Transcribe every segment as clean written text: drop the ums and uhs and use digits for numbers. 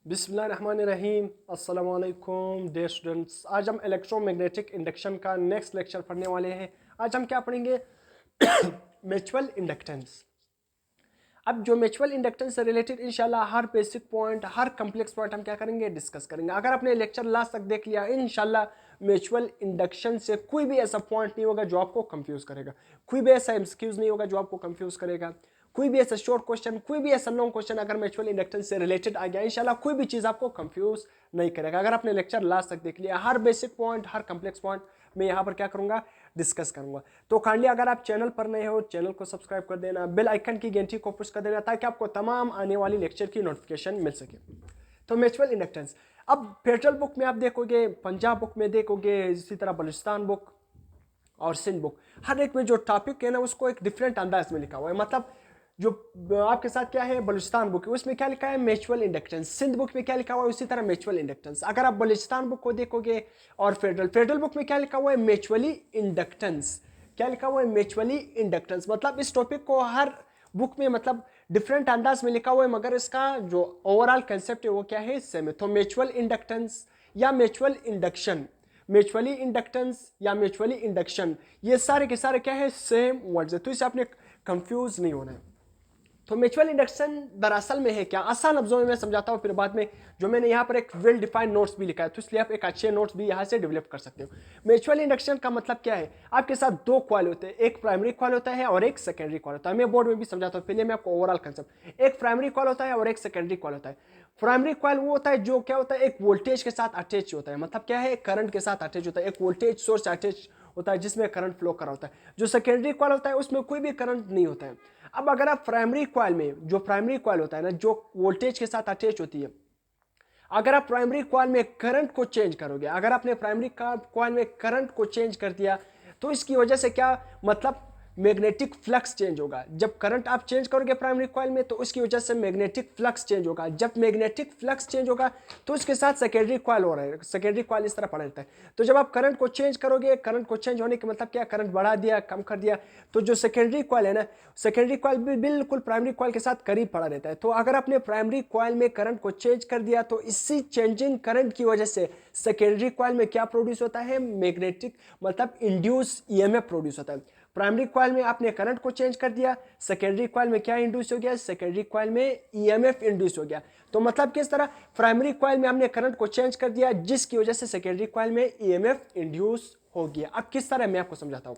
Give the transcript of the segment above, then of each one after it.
बिस्मिल्लाहिर्रहमानिर्रहीम। अस्सलाम वालेकुम डियर स्टूडेंट्स। आज हम इलेक्ट्रोमैग्नेटिक इंडक्शन का नेक्स्ट लेक्चर पढ़ने वाले हैं। आज हम क्या पढ़ेंगे? Mutual inductance. अब जो म्यूचुअल इंडक्टेंस से रिलेटेड इंशाल्लाह हर बेसिक पॉइंट, हर कम्प्लेक्स पॉइंट हम क्या करेंगे, डिस्कस करेंगे। अगर आपने लेक्चर लास्ट तक देख लिया, इंशाल्लाह म्यूचुअल इंडक्शन से कोई भी ऐसा पॉइंट नहीं होगा जो आपको कंफ्यूज करेगा, कोई भी ऐसा एमसीक्यूज नहीं होगा जो आपको कंफ्यूज करेगा, कोई भी ऐसा शॉर्ट क्वेश्चन, कोई भी ऐसा लॉन्ग क्वेश्चन अगर म्यूचुअल इंडक्टेंस से रिलेटेड आ गया, इंशाल्लाह कोई भी चीज़ आपको कंफ्यूज नहीं करेगा। अगर आपने लेक्चर लास्ट तक देख लिया, हर बेसिक पॉइंट, हर कम्प्लेक्स पॉइंट मैं यहाँ पर क्या करूँगा, डिस्कस करूँगा। तो काइंडली अगर आप चैनल पर नए हो, चैनल को सब्सक्राइब कर देना, बेल आइकन की घंटी को पुश कर देना ताकि आपको तमाम आने वाली लेक्चर की नोटिफिकेशन मिल सके। तो म्यूचुअल इंडक्टेंस, अब फेडरल बुक में आप देखोगे, पंजाब बुक में देखोगे, इसी तरह बलूचिस्तान बुक और सिंध बुक, हर एक में जो टॉपिक है ना उसको एक डिफरेंट अंदाज में लिखा हुआ है। मतलब जो आपके साथ क्या है, बलूचिस्तान बुक है उसमें क्या लिखा है, म्यूचुअल इंडक्टेंस। सिंध बुक में क्या लिखा हुआ है, उसी तरह म्यूचुअल इंडक्टेंस। अगर आप बलूचिस्तान बुक को देखोगे और फेडरल बुक में क्या लिखा हुआ है, म्यूचुअली इंडक्टेंस। क्या लिखा हुआ है, म्यूचुअली इंडक्टेंस। मतलब इस टॉपिक को हर बुक में मतलब डिफरेंट अंदाज में लिखा हुआ है, मगर इसका जो ओवरऑल कंसेप्ट है वो क्या है, सेम है। तो म्यूचुअल इंडक्टेंस या म्यूचुअल इंडक्शन, म्यूचुअली इंडक्टेंस या म्यूचुअली इंडक्शन, ये सारे के सारे क्या है, सेम वर्ड्स है। तो इसे आपने कंफ्यूज नहीं होना है। तो म्यूचुअल इंडक्शन दरअसल में है क्या, आसान लफ्जों में मैं समझाता हूँ, फिर बाद में जो मैंने यहाँ पर एक वेल डिफाइंड नोट्स भी लिखा है, तो इसलिए आप एक अच्छे नोट्स भी यहाँ से डेवलप कर सकते हो। म्यूचुअल इंडक्शन का मतलब क्या है, आपके साथ दो कॉइल होते हैं, एक प्राइमरी कॉइल होता है और एक सेकेंडरी कॉइल होता है। मैं बोर्ड में भी समझाता हूँ, पहले मैं आपको ओवरऑल कंसेप्ट, एक प्राइमरी कॉइल होता है और एक सेकेंडरी कॉइल होता है। प्राइमरी कॉइल वो होता है जो क्या होता है, एक वोल्टेज के साथ अटैच होता है। मतलब क्या है, करंट के साथ अटैच होता है, एक वोल्टेज सोर्स अटैच होता है जिसमें करंट फ्लो कर रहा होता है। जो सेकेंडरी कॉइल होता है उसमें कोई भी करंट नहीं होता है। अब अगर आप प्राइमरी कॉइल में, जो प्राइमरी कॉइल होता है ना, जो वोल्टेज के साथ अटैच होती है, अगर आप प्राइमरी कॉइल में करंट को चेंज करोगे, अगर आपने प्राइमरी कॉइल में करंट को चेंज कर दिया, तो इसकी वजह से क्या मतलब, मैग्नेटिक फ्लक्स चेंज होगा। जब करंट आप चेंज करोगे प्राइमरी कॉइल में तो उसकी वजह से मैग्नेटिक फ्लक्स चेंज होगा। जब मैग्नेटिक फ्लक्स चेंज होगा तो उसके साथ सेकेंडरी कॉइल हो रहा है, सेकेंडरी कॉइल इस तरह पड़ा रहता है। तो जब आप करंट को चेंज करोगे, करंट को चेंज होने का मतलब क्या, करंट बढ़ा दिया, कम कर दिया, तो जो सेकेंडरी कॉइल है ना, सेकेंडरी कॉइल भी बिल्कुल प्राइमरी कॉइल के साथ करीब पड़ा रहता है। तो अगर आपने प्राइमरी कॉइल में करंट को चेंज कर दिया तो इसी चेंजिंग करंट की वजह से सेकेंडरी कॉइल में क्या प्रोड्यूस होता है, मैग्नेटिक मतलब इंड्यूस ईएमएफ प्रोड्यूस होता है। प्राइमरी कॉइल में आपने करंट को चेंज कर दिया, सेकेंडरी कॉइल में क्या इंड्यूस हो गया, सेकेंडरी कॉइल में ईएमएफ इंड्यूस हो गया। तो मतलब किस तरह, प्राइमरी कॉइल में हमने करंट को चेंज कर दिया जिसकी वजह से सेकेंडरी कॉइल में ईएमएफ इंड्यूस हो गया। अब किस तरह मैं आपको समझाता हूं।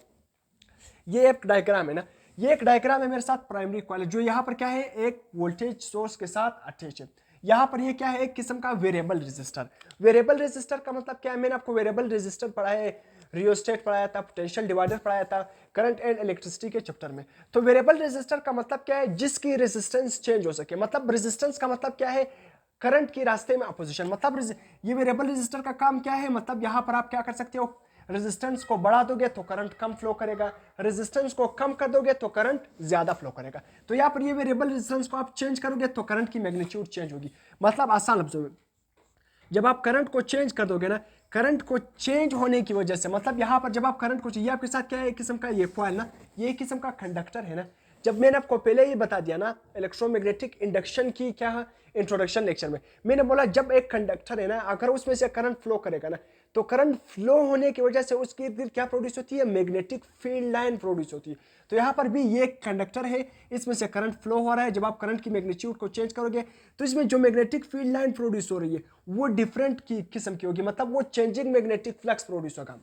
ये एक डायग्राम है ना, ये एक डायग्राम है मेरे साथ प्राइमरी कॉइल, जो यहाँ पर क्या है, एक वोल्टेज सोर्स के साथ अटैच है। यहाँ पर ये क्या है, एक किस्म का वेरिएबल रेजिस्टर। वेरिएबल रेजिस्टर का मतलब क्या है, मैंने आपको वेरिएबल रेजिस्टर पढ़ाया है, रियोस्टेट पढ़ाया था, पोटेंशियल डिवाइडर पढ़ाया था करंट एंड इलेक्ट्रिसिटी के चैप्टर में। तो वेरिएबल रेजिस्टर का मतलब क्या है, जिसकी रेजिस्टेंस चेंज हो सके। मतलब रेजिस्टेंस का मतलब क्या है, करंट के रास्ते में अपोजिशन। मतलब ये वेरिएबल रेजिस्टर का काम क्या है, मतलब यहाँ पर आप क्या कर सकते हो, रेजिस्टेंस को बढ़ा दोगे तो करंट कम फ्लो करेगा, रेजिस्टेंस को कम कर दोगे तो करंट ज्यादा फ्लो करेगा। तो यहाँ पर ये वेरिएबल रेजिस्टेंस को आप चेंज करोगे तो करंट की मैग्नीट्यूड चेंज होगी। मतलब आसान लफ्जों में, जब आप करंट को चेंज कर दोगे ना, करंट को चेंज होने की वजह से, मतलब यहाँ पर जब आप करंट को, ये आपके साथ क्या है, एक किस्म का ये कॉइल ना, ये एक किस्म का कंडक्टर है ना। जब मैंने आपको पहले ही बता दिया ना, इलेक्ट्रोमैग्नेटिक इंडक्शन की क्या इंट्रोडक्शन लेक्चर में मैंने बोला, जब एक कंडक्टर है ना, अगर उसमें से करंट फ्लो करेगा ना, तो करंट फ्लो होने की वजह से उसके इर्द गिर्द क्या प्रोड्यूस होती है, मैग्नेटिक फील्ड लाइन प्रोड्यूस होती है। तो यहाँ पर भी ये कंडक्टर है, इसमें से करंट फ्लो हो रहा है। जब आप करंट की मैग्नीट्यूड को चेंज करोगे तो इसमें जो मैग्नेटिक फील्ड लाइन प्रोड्यूस हो रही है वो डिफरेंट की किस्म की होगी, मतलब वो चेंजिंग मैग्नेटिक फ्लक्स प्रोड्यूस होगा।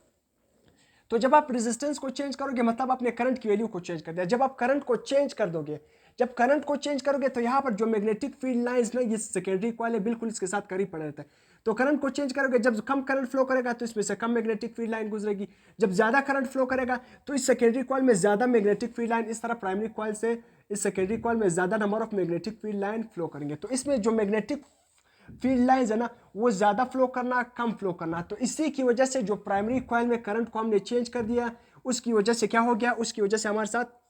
तो जब आप रेजिस्टेंस को चेंज करोगे मतलब आपने करंट की वैल्यू को चेंज कर दिया। जब आप करंट को चेंज कर दोगे, जब करंट को चेंज करोगे तो यहाँ पर जो मैग्नेटिक फील्ड लाइंस ना, ये सेकेंडरी कॉइल है, बिल्कुल इसके साथ करीब पड़ा रहता है। तो करंट को चेंज करोगे, जब कम करंट फ्लो करेगा तो इसमें से कम मैग्नेटिक फील्ड लाइन गुजरेगी, जब ज्यादा करंट फ्लो करेगा तो इस सेकेंडरी कॉइल में ज्यादा मैग्नेटिक फील्ड लाइन, इस तरह प्राइमरी कॉइल से इस सेकेंडरी कॉइल में ज्यादा number of magnetic field line flow करेंगे। तो इसमें जो मैग्नेटिक फील्ड लाइंस है ना, वो ज्यादा फ्लो करना, कम फ्लो करना। तो इसी की वजह से जो प्राइमरी कॉइल में करंट को हमने चेंज कर दिया, उसकी वजह से क्या हो गया, उसकी वजह से हमारे साथ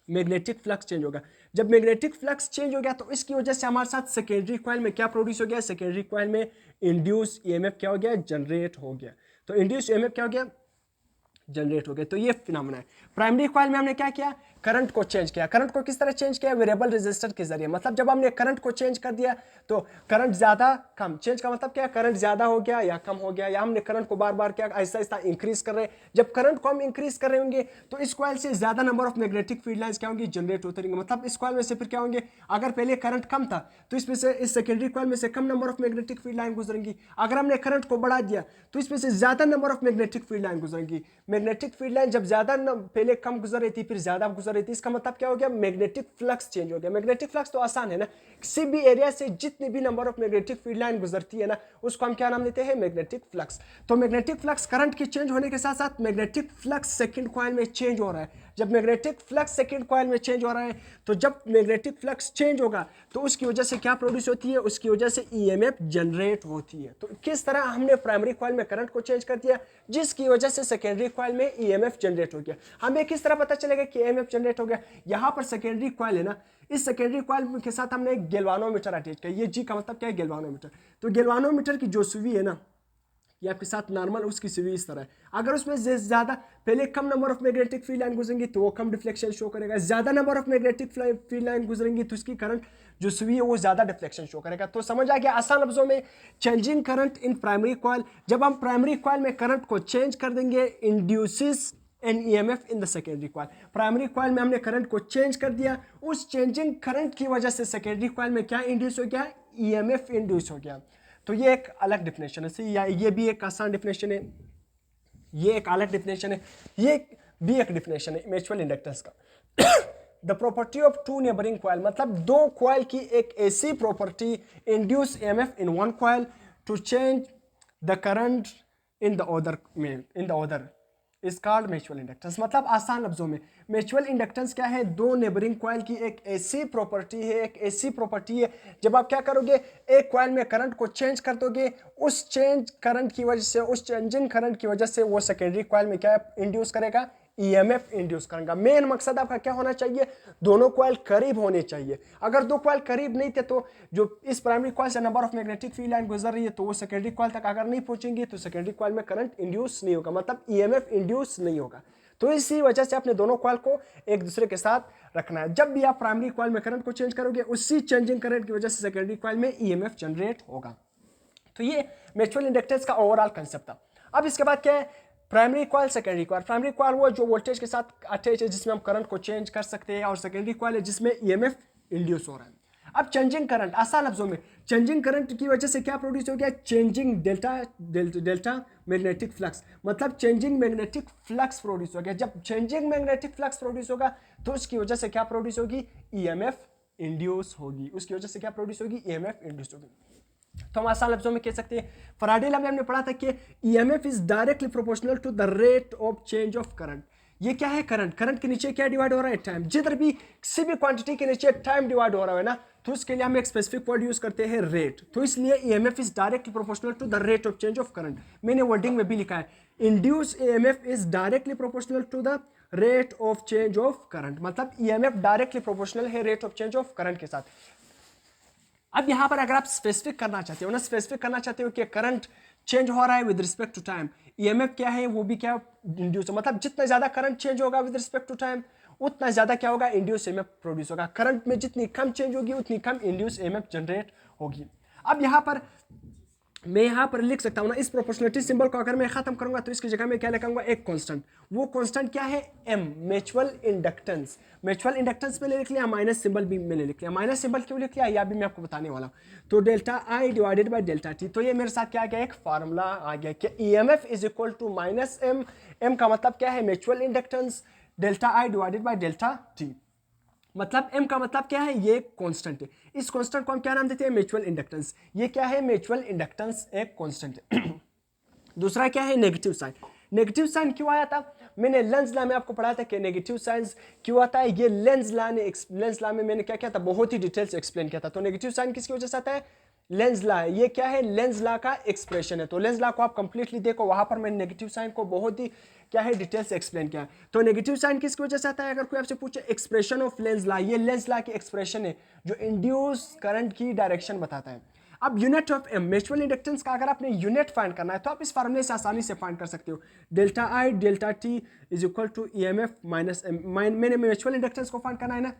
मैग्नेटिक फ्लक्स चेंज होगा। जब मैग्नेटिक फ्लक्स चेंज हो गया तो इसकी वजह से हमारे साथ सेकेंडरी कॉइल में क्या प्रोड्यूस हो गया, सेकेंडरी कॉइल में इंड्यूस ईएमएफ क्या हो गया, जनरेट हो गया। तो इंड्यूस ईएमएफ क्या हो गया, जनरेट हो गए। तो ये फिनोमेना है। प्राइमरी कॉइल में हमने क्या किया, करंट को चेंज किया। करंट को किस तरह चेंज किया, वेरिएबल रेजिस्टर के जरिए। मतलब जब हमने करंट को चेंज कर दिया तो करंट ज्यादा कम, चेंज का मतलब क्या, करंट ज्यादा हो गया या कम हो गया, या हमने करंट को बार बार क्या ऐसा ऐसा इंक्रीज कर रहे हैं। जब करंट को हम इंक्रीज कर रहे होंगे तो इस कॉइल से ज्यादा number of magnetic field lines क्या होंगी, जनरेट होते रहेंगे। मतलब इस कॉइल में से फिर क्या होंगे, अगर पहले करंट कम था तो इसमें से इस सेकेंडरी कॉइल में से कम number of magnetic field line गुजरेंगी। अगर हमने करंट को बढ़ा दिया तो इसमें से ज्यादा number of magnetic field line गुजरेंगी। मैग्नेटिक फील्ड लाइन जब ज्यादा पहले कम गुजर रही थी फिर ज्यादा गुजर रही थी, इसका मतलब क्या हो गया, मैग्नेटिक फ्लक्स चेंज हो गया। मैग्नेटिक फ्लक्स तो आसान है ना, किसी भी एरिया से जितनी भी number of magnetic field line गुजरती है ना उसको हम क्या नाम देते हैं, मैग्नेटिक फ्लक्स। तो मैग्नेटिक फ्लक्स करंट के चेंज होने के साथ साथ मैग्नेटिक फ्लक्स सेकंड कॉइल में चेंज हो रहा है। जब मैग्नेटिक फ्लक्स सेकंड कॉइल में चेंज हो रहा है तो जब मैग्नेटिक फ्लक्स चेंज होगा तो उसकी वजह से क्या प्रोड्यूस होती है, उसकी वजह से ईएमएफ जनरेट होती है। तो किस तरह हमने प्राइमरी कॉइल में करंट को चेंज कर दिया जिसकी वजह से सेकेंडरी कॉइल में ईएमएफ जनरेट हो गया। हमें किस तरह पता चलेगा कि ईएमएफ जनरेट हो गया, यहां पर सेकेंडरी कॉइल है ना, इस सेकेंडरी कॉइल के साथ हमने एक गैल्वानोमीटर अटैच किया। ये जी का मतलब क्या है, गैल्वानोमीटर। तो गैल्वानोमीटर की जो सुई है ना, ये आपके साथ नॉर्मल उसकी सुई इस तरह है। अगर उसमें ज्यादा पहले कम number of magnetic field line गुजरेंगी तो वो कम डिफ्लेक्शन शो करेगा, ज्यादा number of magnetic field line गुजरेंगी तो उसकी करंट जो सुई है वो ज्यादा डिफ्लेक्शन शो करेगा। तो समझ आ गया आसान लफ्जों में, changing current in primary coil. जब हम प्राइमरी कॉइल में करंट को चेंज कर देंगे induces an EMF in the secondary coil. Primary coil में हमने करंट को चेंज कर दिया, उस चेंजिंग करंट की वजह से सेकेंडरी कॉइल में क्या इंड्यूस हो गया, ईएमएफ इंड्यूस हो गया। तो ये एक अलग डिफिनेशन है, या ये भी एक आसान डिफिनेशन है, ये एक अलग डिफिनेशन है, ये भी एक डिफिनेशन है म्यूचुअल इंडक्टेंस का। The property of two neighbouring coil, मतलब दो कॉइल की एक ऐसी property induce EMF in one coil to change the current in the other is called mutual inductance. मतलब आसान लफ्जों में म्यूचुअल इंडक्टेंस क्या है, दो नेबरिंग कॉइल की एक ऐसी प्रॉपर्टी है, एक ऐसी प्रॉपर्टी है जब आप क्या करोगे, एक कॉइल में करंट को चेंज कर दोगे, उस चेंज करंट की वजह से, उस चेंजिंग करंट की वजह से वो सेकेंडरी कॉइल में क्या इंड्यूस करेगा, ईएमएफ इंड्यूस करेगा। मेन मकसद आपका क्या होना चाहिए, दोनों कॉइल करीब होने चाहिए। अगर दो कॉइल करीब नहीं थे तो जो इस प्राइमरी कॉइल से number of magnetic field line गुजर रही है तो वो सेकेंडरी कॉइल तक अगर नहीं पहुंचेंगी तो सेकेंडरी कॉइल में करंट इंड्यूस नहीं होगा, मतलब ईएमएफ इंड्यूस नहीं होगा। तो इसी वजह से अपने दोनों कॉइल को एक दूसरे के साथ रखना है। जब भी आप प्राइमरी कॉइल में करंट को चेंज करोगे उसी चेंजिंग करंट की वजह से सेकेंडरी कॉइल में ईएमएफ जनरेट होगा। तो ये म्यूचुअल इंडक्टेंस का ओवरऑल कंसेप्ट था। अब इसके बाद क्या है, primary coil, secondary coil. Primary coil वो जो वोल्टेज के साथ अटैच है जिसमें हम करंट को चेंज कर सकते हैं, और सेकेंडरी कॉइल है जिसमें ईएमएफ इंड्यूस हो रहा है। अब चेंजिंग करंट, आसान लफ्जों में चेंजिंग करंट की वजह से क्या प्रोड्यूस हो गया, चेंजिंग डेल्टा मैग्नेटिक फ्लक्स, मतलब चेंजिंग मैग्नेटिक फ्लक्स प्रोड्यूस हो गया। जब चेंजिंग मैग्नेटिक फ्लक्स प्रोड्यूस होगा तो उसकी वजह से क्या प्रोड्यूस होगी, ईएमएफ इंड्यूस होगी। उसकी वजह से क्या प्रोड्यूस होगी, ईएमएफ इंड्यूस होगी। तो हम आसान लफ्जों में कह सकते हैं, फैराडे लॉ में हमने पढ़ा था कि EMF is directly proportional to the rate of change of current. ये क्या है, करंट, करंट के नीचे क्या डिवाइड हो रहा है, टाइम। जिधर भी किसी भी क्वांटिटी के नीचे टाइम डिवाइड हो रहा है ना तो उसके लिए हम एक स्पेसिफिक वर्ड यूज करते हैं, रेट। तो इसलिए EMF is directly proportional to the rate of change of current. मैंने वर्डिंग में भी लिखा है, induce EMF is directly proportional to the rate of change of current, मतलब ईएमएफ डायरेक्टली प्रोपोर्शनल है rate of change of current के साथ। अब यहां पर अगर आप स्पेसिफिक करना चाहते हो ना, स्पेसिफिक करना चाहते हो कि करंट चेंज हो रहा है with respect to time, EMF क्या है वो भी क्या इंड्यूस, मतलब जितना ज्यादा करंट चेंज होगा विद रिस्पेक्ट टू टाइम उतना ज्यादा क्या होगा, इंड्यूस ईएमएफ प्रोड्यूस होगा। करंट में जितनी कम चेंज होगी उतनी कम इंड्यूस ईएमएफ जनरेट होगी। अब यहां पर मैं यहां पर लिख सकता हूं ना, इस प्रोपोर्शनलिटी सिंबल को अगर मैं खत्म करूंगा तो इसकी जगह में क्या लिखूंगा, एक कांस्टेंट। वो कांस्टेंट क्या है, M, mutual inductance. Mutual inductance मैंने लिख लिया, माइनस सिंबल भी मैंने लिख लिया। माइनस सिंबल क्यों लिख लिया यह भी मैं आपको बताने वाला हूं। तो delta I divided by delta T, तो ये मेरे साथ क्या आ गया, एक फार्मूला आ गया कि EMF is equal to minus M. M का मतलब क्या है, mutual inductance, delta I divided by delta T, मतलब m का मतलब क्या है, ये कांस्टेंट है। इस कांस्टेंट को हम क्या नाम देते हैं, म्यूचुअल इंडक्टेंस। ये क्या है, म्यूचुअल इंडक्टेंस एक कांस्टेंट है। दूसरा क्या है, नेगेटिव साइन। नेगेटिव साइन क्यों आया था, मैंने लेंस लॉ में आपको पढ़ाया था कि नेगेटिव साइन क्यों आता है। ये लेंस लॉ में मैंने क्या किया था, बहुत ही डिटेल से एक्सप्लेन किया था। तो नेगेटिव साइन किसकी वजह से आता है, लेंस लॉ है। ये क्या है, लेंस लॉ का एक्सप्रेशन है। तो लेंस लॉ को आप कंप्लीटली देखो, वहां पर मैंने नेगेटिव साइन को बहुत ही क्या है डिटेल से एक्सप्लेन किया। तो नेगेटिव साइन किसकी वजह से आता है, अगर कोई आपसे पूछे एक्सप्रेशन ऑफ लेंस लॉ, ये लेंस लॉ की एक्सप्रेशन है जो इंड्यूस करंट की डायरेक्शन बताता है। अब unit of M, mutual inductance का अगर आपने यूनिट फाइंड करना है तो आप इस फार्मूले से आसानी से फाइंड कर सकते हो। Delta I delta T is equal to E M F minus M. मैंने म्यूचुअल इंडक्टेंस को फाइंड करना है ना,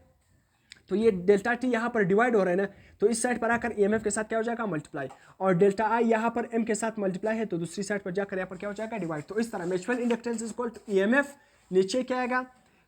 तो ये डेल्टा टी यहाँ पर डिवाइड हो रहा है ना, तो इस साइड पर आकर ई एम एफ के साथ क्या हो जाएगा, मल्टीप्लाई, और डेल्टा आई यहाँ पर एम के साथ मल्टीप्लाई है तो दूसरी साइड पर जाकर यहाँ पर क्या हो जाएगा, डिवाइड। तो इस तरह mutual inductance is equal to E M F, नीचे क्या आएगा,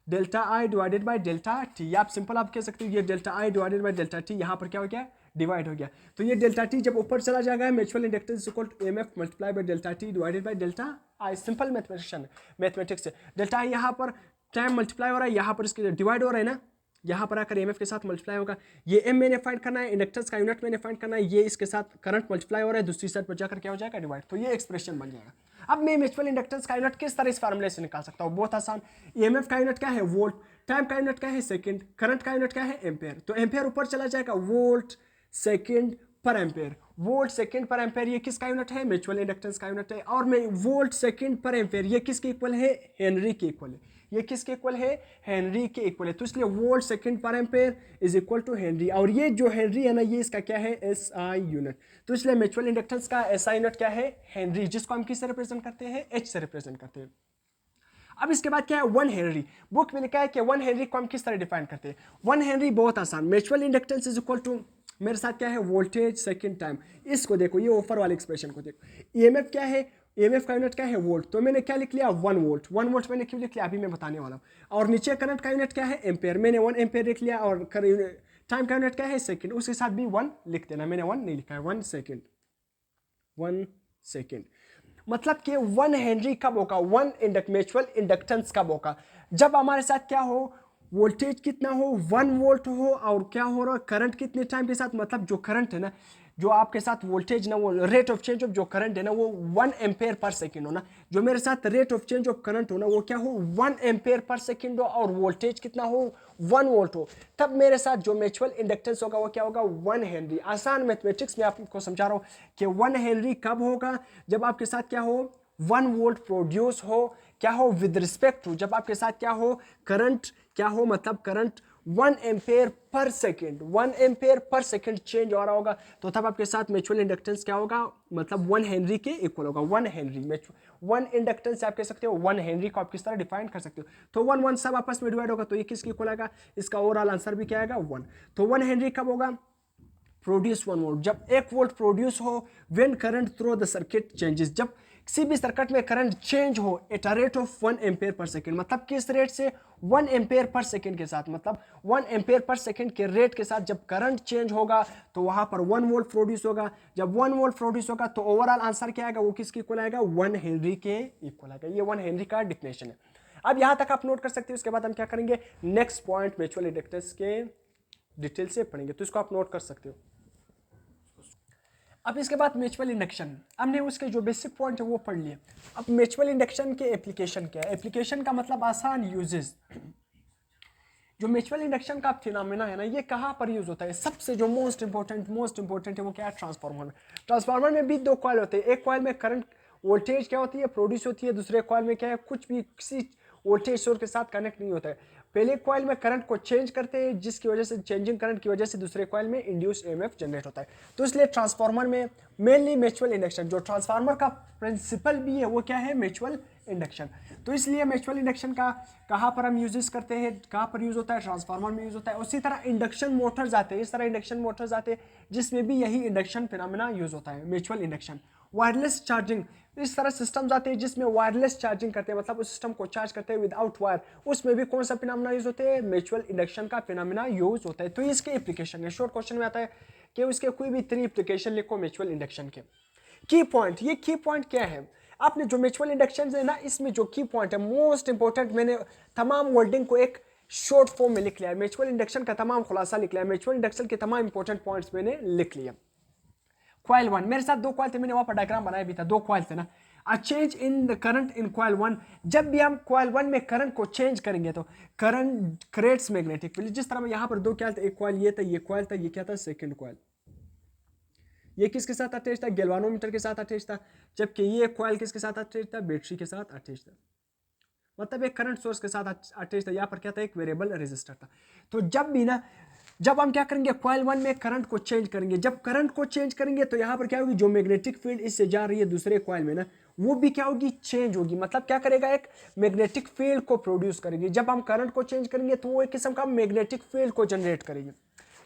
delta I divided by delta T. आप सिंपल आप कह सकते हो ये delta I divided by delta T यहाँ पर क्या हो गया, डिवाइड हो गया। तो ये डेल्टा टी जब ऊपर चला जाएगा, mutual inductance equal to M F multiply by delta T divided by delta I. Simple mathematics है। डेल्टा आई यहाँ पर टाइम मल्टीप्लाई हो रहा है, यहाँ पर इसके डिवाइड हो रहा है ना, यहाँ पर आकर एमएफ के साथ मल्टीप्लाई होगा। ये एम मैंने फाइंड करना है, इंडक्टेंस का यूनिट मैंने फाइंड करना है, ये इसके साथ करंट मल्टीप्लाई हो रहा है, दूसरी साइड पर जाकर क्या हो जाएगा, डिवाइड। तो ये एक्सप्रेशन बन जाएगा। अब मैं म्यूचुअल इंडक्टेंस का यूनिट किस तरह इस फार्मूले से निकाल सकता हूँ, बहुत आसान। ईएमएफ का यूनिट क्या है, वोल्ट, टाइम का यूनिट क्या है, सेकंड, करंट का यूनिट क्या है, एम्पेयर। तो एम्पेयर ऊपर चला जाएगा, वोल्ट सेकंड पर एम्पेयर, वोल्ट सेकंड पर एम्पेयर ये किसका यूनिट है, म्यूचुअल इंडक्टेंस का यूनिट है। और मैं वोल्ट सेकंड पर एम्पेयर ये किसके इक्वल है, हेनरी के इक्वल है। ये किसके इक्वल है, हेनरी के इक्वल है। तो इसलिए वोल्ट सेकंड पर ampere is equal to henry, और ये जो हेनरी है ना, ये इसका क्या है, एसआई यूनिट। तो इसलिए म्यूचुअल इंडक्टेंस का एसआई यूनिट क्या है, हेनरी, जिसको हम किससे रिप्रेजेंट करते हैं, एच से रिप्रेजेंट करते हैं। अब इसके बाद क्या है, 1 हेनरी। बुक में लिखा है कि 1 हेनरी को हम किस तरह डिफाइन करते हैं। 1 हेनरी बहुत आसान, mutual inductance is equal to, मेरे साथ क्या है, वोल्टेज सेकंड टाइम। इसको देखो, ये ऊपर वाले एक्सप्रेशन को देखो। ईएमएफ क्या है, ईएमएफ का यूनिट क्या है, वोल्ट। तो मैंने क्या लिख लिया, 1 वोल्ट। 1 वोल्ट मैंने क्यों लिख लिया, अभी मैं बताने वाला हूँ। और नीचे करंट का यूनिट क्या है, एम्पेयर। मैंने 1 एम्पेयर लिख लिया, और टाइम का यूनिट क्या है, सेकंड। उसके साथ भी 1 लिख देना, मैंने 1 नहीं लिखा है, 1 सेकंड, 1 सेकंड। मतलब कि 1 हेनरी कब होगा, 1 म्यूचुअल इंडक्टेंस कब होगा, जब हमारे साथ क्या हो, वोल्टेज कितना हो, 1 वोल्ट हो, और क्या हो रहा है, करंट कितने टाइम के साथ, मतलब जो करंट है ना, जो आपके साथ वोल्टेज ना, वो रेट ऑफ चेंज ऑफ जो करंट है ना, वो 1 एम्पेयर पर सेकंड हो ना। जो मेरे साथ rate of change of current हो ना, वो क्या हो, 1 एम्पेयर पर सेकंड हो, और वोल्टेज कितना हो, 1 वोल्ट हो। तब मेरे साथ जो म्यूचुअल इंडक्टेंस होगा वो क्या होगा, 1 हेनरी। आसान मैथमेटिक्स में आपको समझा रहा हूँ कि 1 हेनरी कब होगा, जब आपके साथ क्या हो, 1 वोल्ट प्रोड्यूस हो, क्या हो, विद रिस्पेक्ट टू, जब आपके साथ क्या हो, करंट क्या हो, मतलब current 1 ampere per second, 1 ampere per second change हो रहा होगा, तो तब आपके साथ म्यूचुअल इंडक्टेंस क्या होगा, मतलब 1 हेनरी के इक्वल होगा। 1 हेनरी, 1 इंडक्टेंस आप कह सकते हो, 1 हेनरी को आप किस तरह डिफाइन कर सकते हो। तो 1 1 सब आपस में डिवाइड होगा, तो ये किसके इक्वल आएगा, इसका ओवरऑल आंसर भी क्या आएगा, 1। तो 1 हेनरी कब होगा, प्रोड्यूस 1 वोल्ट, जब 1 वोल्ट प्रोड्यूस हो, when current through the circuit changes, जब किसी भी सर्किट में करंट चेंज हो at a rate of 1 ampere per second, मतलब किस रेट से, 1 एम्पेयर पर सेकेंड के साथ, मतलब 1 एम्पेयर पर सेकेंड के रेट के साथ जब करंट चेंज होगा तो वहां पर 1 वोल्ट प्रोड्यूस होगा। जब 1 वोल्ट प्रोड्यूस होगा तो ओवरऑल आंसर क्या आएगा, वो किसके इक्वल आएगा, 1 हेनरी के इक्वल आएगा। ये 1 हेनरी का डिफिनेशन है। अब यहां तक आप नोट कर सकते हो। उसके बाद हम क्या करेंगे, नेक्स्ट पॉइंट म्यूचुअल इंडक्टेंस के डिटेल से पढ़ेंगे, तो इसको आप नोट कर सकते हो। अब इसके बाद म्यूचुअल इंडक्शन, हमने उसके जो बेसिक पॉइंट है वो पढ़ लिए। अब म्यूचुअल इंडक्शन के एप्लीकेशन क्या है, एप्लीकेशन का मतलब आसान यूजेस। जो म्यूचुअल इंडक्शन का फिनोमेना है ना, ये कहाँ पर यूज होता है, सबसे जो मोस्ट इंपॉर्टेंट है वो क्या है, ट्रांसफार्मर में। ट्रांसफार्मर में भी 2 कॉइल होते हैं, एक कॉइल में करंट वोल्टेज क्या होती है, प्रोड्यूस होती है, दूसरे कॉइल में क्या है, कुछ भी किसी वोल्टेज सोर्स के साथ कनेक्ट नहीं होता है। पहले कॉइल में करंट को चेंज करते हैं, जिसकी वजह से चेंजिंग करंट की वजह से दूसरे कॉइल में इंड्यूस ईएमएफ जनरेट होता है। तो इसलिए ट्रांसफार्मर में मेनली म्यूचुअल इंडक्शन, जो ट्रांसफार्मर का प्रिंसिपल भी है वो क्या है, म्यूचुअल इंडक्शन। तो इसलिए म्यूचुअल इंडक्शन का कहाँ पर हम यूजेस करते हैं, कहाँ पर यूज होता है, ट्रांसफार्मर में यूज होता है। उसी तरह इंडक्शन मोटर्स आते हैं, इस तरह इंडक्शन मोटर्स आते हैं जिसमें भी यही इंडक्शन फिनोमेना यूज होता है, म्यूचुअल इंडक्शन। वायरलेस चार्जिंग, इस तरह सिस्टम्स आते हैं जिसमें वायरलेस चार्जिंग करते हैं, मतलब उस सिस्टम को चार्ज करते हैं विदाउट वायर, उसमें भी कौन सा फिनोमेना यूज होते हैं, म्यूचुअल इंडक्शन का फिनोमेना यूज होता है। तो इसके एप्लीकेशन है, शॉर्ट क्वेश्चन में आता है कि उसके कोई भी 3 एप्लीकेशन लिखो म्यूचुअल इंडक्शन के। की पॉइंट, ये की पॉइंट क्या है, आपने जो म्यूचुअल इंडक्शन है ना, इसमें जो की पॉइंट है मोस्ट इंपॉर्टेंट, मैंने तमाम वर्डिंग को एक शॉर्ट फॉर्म में लिख लिया है, म्यूचुअल इंडक्शन का तमाम खुलासा लिख लिया है, म्यूचुअल इंडक्शन के तमाम इंपॉर्टेंट पॉइंट्स मैंने लिख लिया। कॉइल 1, मेरे साथ 2 कॉइल थे, मैंने वहां पर डायग्राम बनाया भी था, 2 कॉइल थे ना। A change in the current in coil 1, जब भी हम कॉइल 1 में करंट को चेंज करेंगे तो करंट क्रिएट्स मैग्नेटिक फील्ड। जिस तरह में यहां पर 2 कॉइल थे, एक कॉइल ये था, ये कॉइल था, ये क्या था, सेकंड कॉइल। ये किसके साथ अटैच था, गैल्वानोमीटर के साथ अटैच था, जबकि ये कॉइल किसके साथ अटैच था, बैटरी के साथ अटैच था, मतलब एक करंट सोर्स के साथ अटैच था। यहाँ पर क्या था, एक वेरिएबल रेजिस्टर था। तो जब भी ना जब हम क्या करेंगे कॉइल 1 में करंट को चेंज करेंगे, जब करंट को चेंज करेंगे तो यहाँ पर क्या होगी, जो मैग्नेटिक फील्ड इससे जा रही है दूसरे कॉइल में ना, वो भी क्या होगी, चेंज होगी। मतलब क्या करेगा, एक मैग्नेटिक फील्ड को प्रोड्यूस करेगी। जब हम करंट को चेंज करेंगे तो वो एक किस्म का मैग्नेटिक फील्ड को जनरेट करेगी।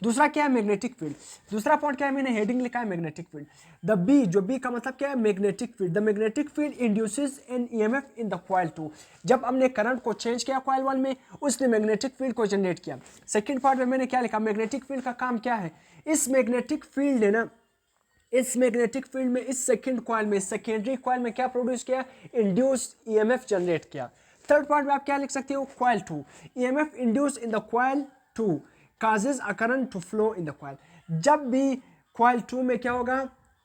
दूसरा क्या है, मैग्नेटिक फील्ड। दूसरा पॉइंट क्या है, मैंने हेडिंग लिखा है मैग्नेटिक फील्ड। द बी, जो बी का मतलब क्या है, magnetic field. The magnetic field induces an EMF in the coil 2। जब हमने करंट को चेंज किया कॉइल 1 में, उसने मैग्नेटिक फील्ड को जनरेट किया। सेकंड पार्ट में मैंने क्या लिखा, मैग्नेटिक फील्ड का काम क्या है, इस मैग्नेटिक फील्ड है ना, इस मैग्नेटिक फील्ड में इस सेकंड कॉइल में, सेकेंडरी कॉइल में क्या प्रोड्यूस किया, इंड्यूस ईएमएफ जनरेट किया। थर्ड पार्ट में आप क्या लिख सकते हो, coil 2, EMF induce in the coil 2 causes a current to flow in the coil। जब भी कॉइल 2 में क्या होगा,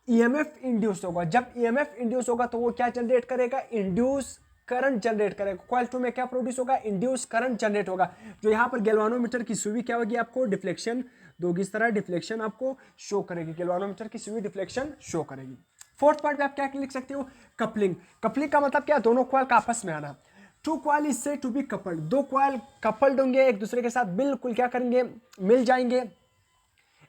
ईएमएफ इंड्यूस होगा। जब ईएमएफ इंड्यूस होगा तो वो क्या जनरेट करेगा, इंड्यूस करंट जनरेट करेगा। कॉइल 2 में क्या प्रोड्यूस होगा, इंड्यूस करंट जनरेट होगा। जो यहाँ पर गैल्वानोमीटर की सुई क्या होगी, आपको डिफ्लेक्शन दोगी, इस तरह डिफ्लेक्शन आपको शो करेगी। गैल्वानोमीटर की सुई डिफ्लेक्शन शो करेगी। फोर्थ पार्ट में आप क्या लिख सकते हो, कपलिंग। कपलिंग का मतलब क्या, दोनों कॉइल का आपस में आना। Two coil is said to be coupled. दो कॉइल कपल्ड होंगे, एक दूसरे के साथ बिल्कुल क्या करेंगे, मिल जाएंगे।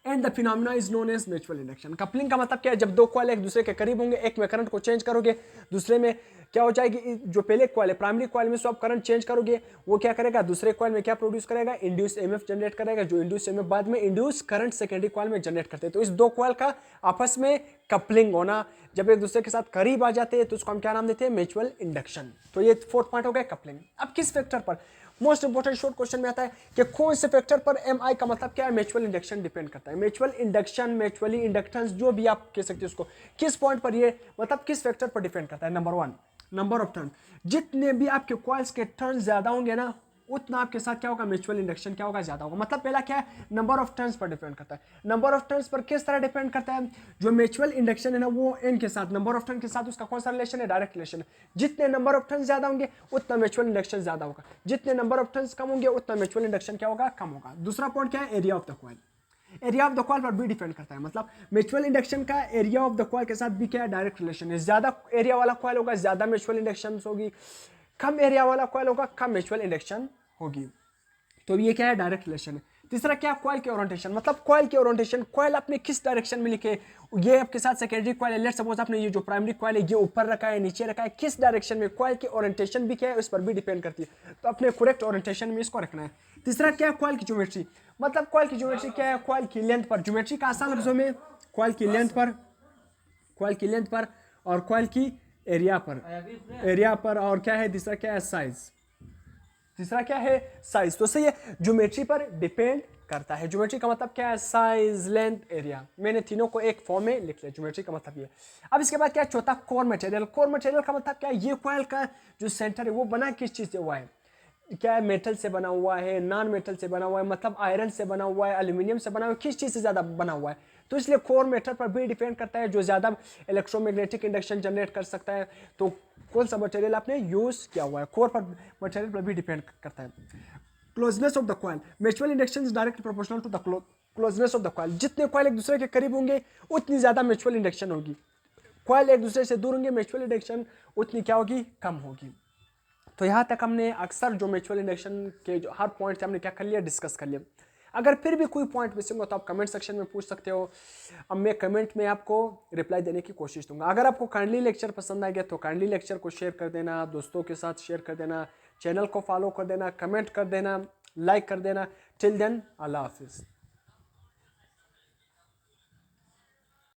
And the phenomena is known as mutual induction. Coupling का मतलब क्या है, जब दो कॉइल एक दूसरे के करीब होंगे, एक में करंट को चेंज करोगे, दूसरे में क्या हो जाएगी, जो पहले कॉइल है प्राइमरी कॉइल में, सो आप करंट चेंज करोगे, वो क्या करेगा, दूसरे कॉइल में क्या प्रोड्यूस करेगा, इंड्यूस ईएमएफ जनरेट करेगा। जो इंड्यूस ईएमएफ बाद में इंड्यूस करंट सेकेंडरी कॉइल में जनरेट करते हैं। तो इस दो कॉइल का आपस में कपलिंग होना, जब एक दूसरे के साथ करीब आ जाते हैं तो उसको हम क्या नाम देते हैं, म्यूचुअल इंडक्शन। तो ये फोर्थ पॉइंट हो गया कपलिंग। अब किस फैक्टर पर, मोस्ट इंपोर्टेंट शॉर्ट क्वेश्चन में आता है कि कौन से फैक्टर पर एम आई का मतलब क्या है, म्यूचुअल इंडक्शन डिपेंड करता है। म्यूचुअल इंडक्शन, म्यूचुअली इंडक्टेंस, जो भी आप कह सकते हो उसको, किस पॉइंट पर ये मतलब किस फैक्टर पर डिपेंड करता है। Number 1, number of turn. जितने भी आपके कॉइल्स के टर्न ज्यादा होंगे ना, उतना आपके साथ क्या होगा, म्यूचुअल इंडक्शन क्या होगा, ज्यादा होगा। मतलब पहला क्या है, number of turns per depend करता है। नंबर ऑफ टर्न्स पर किस तरह डिपेंड करता है, जो म्यूचुअल इंडक्शन है ना, वो एन के साथ, नंबर ऑफ टर्न के साथ उसका कौन सा रिलेशन है, डायरेक्ट रिलेशन है। जितने नंबर ऑफ टर्न्स ज्यादा होंगे उतना म्यूचुअल इंडक्शन ज्यादा होगा, जितने नंबर ऑफ टर्न्स कम होंगे उतना म्यूचुअल इंडक्शन क्या होगा, कम होगा। दूसरा पॉइंट क्या है, area of the coil. Area of the coil पर भी डिपेंड करता है। मतलब म्यूचुअल इंडक्शन का एरिया ऑफ द कॉइल के साथ भी क्या है, डायरेक्ट रिलेशन है। ज्यादा एरिया वाला कॉइल होगा, ज्यादा म्यूचुअल इंडक्शन होगी। कम एरिया वाला कॉइल होगा, कम म्यूचुअल इंडक्शन होगी। तो ये क्या है, डायरेक्ट रिलेशन है। तीसरा क्या, कॉइल के ओरिएंटेशन। मतलब कॉइल के ओरिएंटेशन, कॉइल अपने किस डायरेक्शन में लिखे, ये आपके साथ सेकेंडरी कॉइल है, लेट्स सपोज आपने ये जो प्राइमरी कॉइल है ये ऊपर रखा है, नीचे रखा है, किस डायरेक्शन में, कॉइल की ओरिएंटेशन भी क्या है, उस पर भी डिपेंड करती है। तो अपने करेक्ट ओरिएंटेशन में इसको रखना है। तीसरा क्या, कॉइल की ज्योमेट्री। मतलब कॉइल की ज्योमेट्री क्या है, कॉइल की लेंथ पर। ज्योमेट्री का आसान लफ्जों में कॉइल की लेंथ पर, कॉइल की लेंथ पर, और कॉइल की एरिया पर, एरिया पर। और क्या है तीसरा, क्या है, साइज। तीसरा क्या है, साइज। तो सही है, ज्योमेट्री पर डिपेंड करता है। ज्योमेट्री का मतलब क्या है, साइज, लेंथ, एरिया। मैंने तीनों को एक फॉर्म में लिख लिया, ज्योमेट्री का मतलब ये। अब इसके बाद क्या है, चौथा कोर मटेरियल। कोर मटेरियल का मतलब क्या है, ये कॉइल का जो सेंटर है वो बना किस चीज से हुआ है, क्या है, मेटल से बना हुआ है, नॉन मेटल से बना हुआ है, मतलब आयरन से बना हुआ है, एल्यूमिनियम से बना हुआ है, किस चीज से ज्यादा बना हुआ है। तो इसलिए कोर मेटल पर भी डिपेंड करता है, जो ज्यादा इलेक्ट्रोमैग्नेटिक इंडक्शन जनरेट कर सकता है। तो कौन सा मटेरियल आपने यूज किया हुआ है, कोर पर मटेरियल पर भी डिपेंड करता है। Closeness of the coil. Mutual induction is directly proportional to the closeness of the coil. जितने कॉइल एक दूसरे के करीब होंगे उतनी ज्यादा म्यूचुअल इंडक्शन होगी। कॉइल एक दूसरे से दूर होंगे, म्यूचुअल इंडक्शन उतनी क्या होगी, कम होगी। तो यहाँ तक हमने अक्सर जो म्यूचुअल इंडक्शन के जो हर पॉइंट से हमने क्या कर लिया, डिस्कस कर लिया। अगर फिर भी कोई पॉइंट मिसिंग हो तो आप कमेंट सेक्शन में पूछ सकते हो। अब मैं कमेंट में आपको रिप्लाई देने की कोशिश दूंगा। अगर आपको काइंडली लेक्चर पसंद आ गया तो काइंडली लेक्चर को शेयर कर देना, दोस्तों के साथ शेयर कर देना, चैनल को फॉलो कर देना, कमेंट कर देना, लाइक कर देना। टिल देन, अल्लाह हाफिज़।